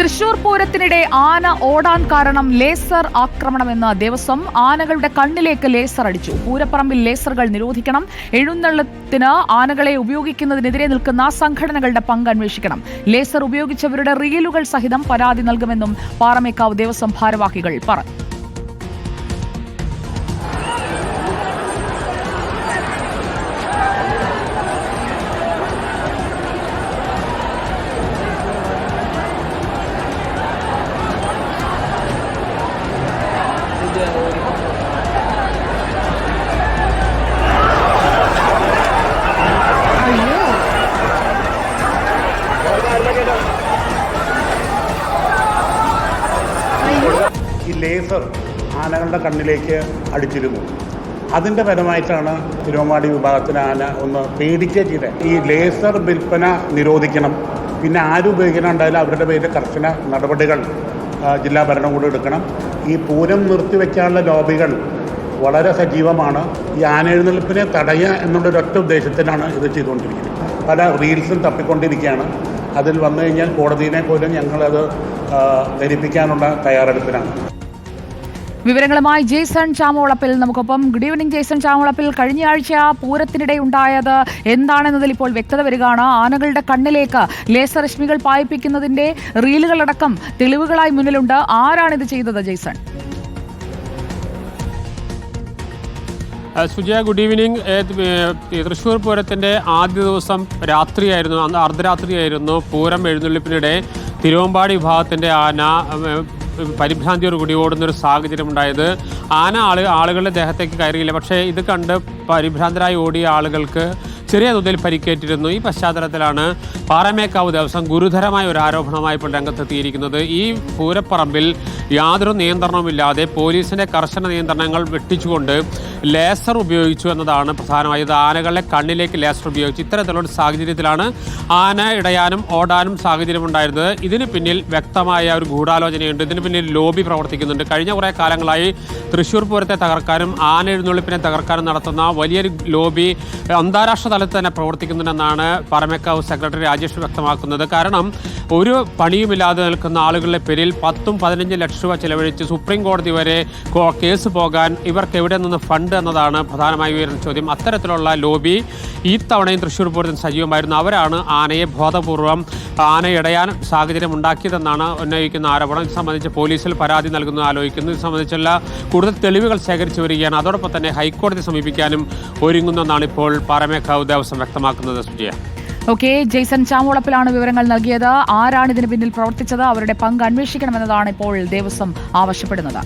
തൃശൂർ പൂരത്തിനിടെ ആന ഓടാൻ കാരണം ലേസർ ആക്രമണമെന്ന് ദേവസ്വം. ആനകളുടെ കണ്ണിലേക്ക് ലേസർ അടിച്ചു. പൂരപ്പറമ്പിൽ ലേസറുകൾ നിരോധിക്കണം. എഴുന്നള്ളത്തിന് ആനകളെ ഉപയോഗിക്കുന്നതിനെതിരെ നിൽക്കുന്ന സംഘടനകളുടെ പങ്ക് അന്വേഷിക്കണം. ലേസർ ഉപയോഗിച്ചവരുടെ റീലുകൾ സഹിതം പരാതി നൽകുമെന്നും പാറമേക്കാവ് ദേവസ്വം ഭാരവാഹികൾ പറഞ്ഞു. ഈ ലേസർ ആനകളുടെ കണ്ണിലേക്ക് അടിച്ചിരുന്നു. അതിൻ്റെ ഫലമായിട്ടാണ് തിരുവമ്പാടി വിഭാഗത്തിന് ആന ഒന്ന് പേടിക്കുക ചെയ്തത്. ഈ ലേസർ വിൽപ്പന നിരോധിക്കണം. പിന്നെ ആരും ഉപയോഗിക്കുന്നുണ്ടായാലും അവരുടെ പേരിൽ കർശന നടപടികൾ ജില്ലാ ഭരണകൂടം എടുക്കണം. ഈ പൂരം നിർത്തിവെക്കാനുള്ള ലോബികൾ വളരെ സജീവമാണ്. ഈ ആന എഴുന്നള്ളിപ്പിനെ തടയുക എന്നുള്ളൊരൊറ്റ ഉദ്ദേശത്തിലാണ് ഇത് ചെയ്തുകൊണ്ടിരിക്കുന്നത്. പല റീൽസും തപ്പിക്കൊണ്ടിരിക്കുകയാണ്. അതിൽ വന്നു കഴിഞ്ഞാൽ കോടതിയെ പോലും ഞങ്ങളത് ധരിപ്പിക്കാനുള്ള തയ്യാറെടുപ്പിലാണ്. വിവരങ്ങളുമായി ജെയ്സൺ ചാമോളപ്പിൽ നമുക്കൊപ്പം. Good evening Jason ചാമോളപ്പിൽ. കഴിഞ്ഞയാഴ്ച പൂരത്തിനിടെ ഉണ്ടായത് എന്താണെന്നതിൽ ഇപ്പോൾ വ്യക്തത വരികയാണ്. ആനകളുടെ കണ്ണിലേക്ക് ലേസർ രശ്മികൾ പായിപ്പിക്കുന്നതിന്റെ റീലുകളടക്കം തെളിവുകളായി മുന്നിലുണ്ട്. ആരാണിത് ചെയ്തത് Jason? Sujaya, good evening. Thrissur പൂരത്തിൻ്റെ ആദ്യ ദിവസം രാത്രിയായിരുന്നു, അന്ന് അർദ്ധരാത്രിയായിരുന്നു. പൂരം എഴുന്നള്ളിപ്പിനിടെ തിരുവമ്പാടി വിഭാഗത്തിൻ്റെ ആന പരിഭ്രാന്തിയോടുകൂടി ഓടുന്നൊരു സാഹചര്യം ഉണ്ടായത്. ആന ആളുകളുടെ ദേഹത്തേക്ക് കയറിയില്ല. പക്ഷേ ഇത് കണ്ട് പരിഭ്രാന്തരായി ഓടിയ ആളുകൾക്ക് ചെറിയ തോതിൽ പരിക്കേറ്റിരുന്നു. ഈ പശ്ചാത്തലത്തിലാണ് പാറമേക്കാവ് ദേവസ്വം ഗുരുതരമായ ഒരു ആരോപണമായി ഇപ്പോൾ രംഗത്തെത്തിയിരിക്കുന്നത്. ഈ പൂരപ്പറമ്പിൽ യാതൊരു നിയന്ത്രണവുമില്ലാതെ പോലീസിൻ്റെ കർശന നിയന്ത്രണങ്ങൾ വെട്ടിച്ചുകൊണ്ട് ലേസർ ഉപയോഗിച്ചു എന്നതാണ് പ്രധാനമായത്. ആനകളുടെ കണ്ണിലേക്ക് ലേസർ ഉപയോഗിച്ചു. ഇത്തരത്തിലുള്ള സാഹചര്യത്തിലാണ് ആന ഇടയാനും ഓടാനും സാഹചര്യമുണ്ടായിരുന്നത്. ഇതിന് പിന്നിൽ വ്യക്തമായ ഒരു ഗൂഢാലോചനയുണ്ട്. ഇതിന് പിന്നിൽ ലോബി പ്രവർത്തിക്കുന്നുണ്ട്. കഴിഞ്ഞ കുറേ കാലങ്ങളായി തൃശ്ശൂർ പൂരത്തെ തകർക്കാനും ആന എഴുന്നള്ളിപ്പിനെ തകർക്കാനും നടത്തുന്ന വലിയൊരു ലോബി അന്താരാഷ്ട്ര തലത്തിൽ തന്നെ പ്രവർത്തിക്കുന്നുണ്ടെന്നാണ് പാറമേക്കാവ് സെക്രട്ടറി രാജേഷ് വ്യക്തമാക്കുന്നത്. കാരണം ഒരു പണിയുമില്ലാതെ നിൽക്കുന്ന ആളുകളുടെ പേരിൽ 10-15 ലക്ഷം രൂപ ചെലവഴിച്ച് സുപ്രീം കോടതി വരെ കേസ് പോകാൻ ഇവർക്ക് എവിടെ നിന്ന് ഫണ്ട് എന്നതാണ് പ്രധാനമായി ഉയരുന്ന ചോദ്യം. അത്തരത്തിലുള്ള ലോബി ഈ തവണയും തൃശ്ശൂർ പൂരത്തിന് സജീവമായിരുന്നു. അവരാണ് ആനയെ ബോധപൂർവം ആനയിടയാൻ സാഹചര്യം ഉണ്ടാക്കിയതെന്നാണ് ഉന്നയിക്കുന്ന ആരോപണം. ഇത് സംബന്ധിച്ച് പോലീസിൽ പരാതി നൽകുന്നത് ആലോചിക്കുന്നു. ഇത് സംബന്ധിച്ചുള്ള കൂടുതൽ തെളിവുകൾ ശേഖരിച്ചു വരികയാണ്. അതോടൊപ്പം തന്നെ ഹൈക്കോടതി സമീപിക്കാനും ഒരുങ്ങുന്നെന്നാണ് ഇപ്പോൾ പാറമേക്കാവ് ദേവസ്വം വ്യക്തമാക്കുന്നത്. സുജയ, ഓക്കെ, ജെയ്സൺ ചാമോളപ്പിലാണ് വിവരങ്ങൾ നൽകിയത്. ആരാണ് ഇതിന് പിന്നിൽ പ്രവർത്തിച്ചത്, അവരുടെ പങ്ക് അന്വേഷിക്കണമെന്നതാണ് ഇപ്പോൾ ദേവസ്വം ആവശ്യപ്പെടുന്നത്.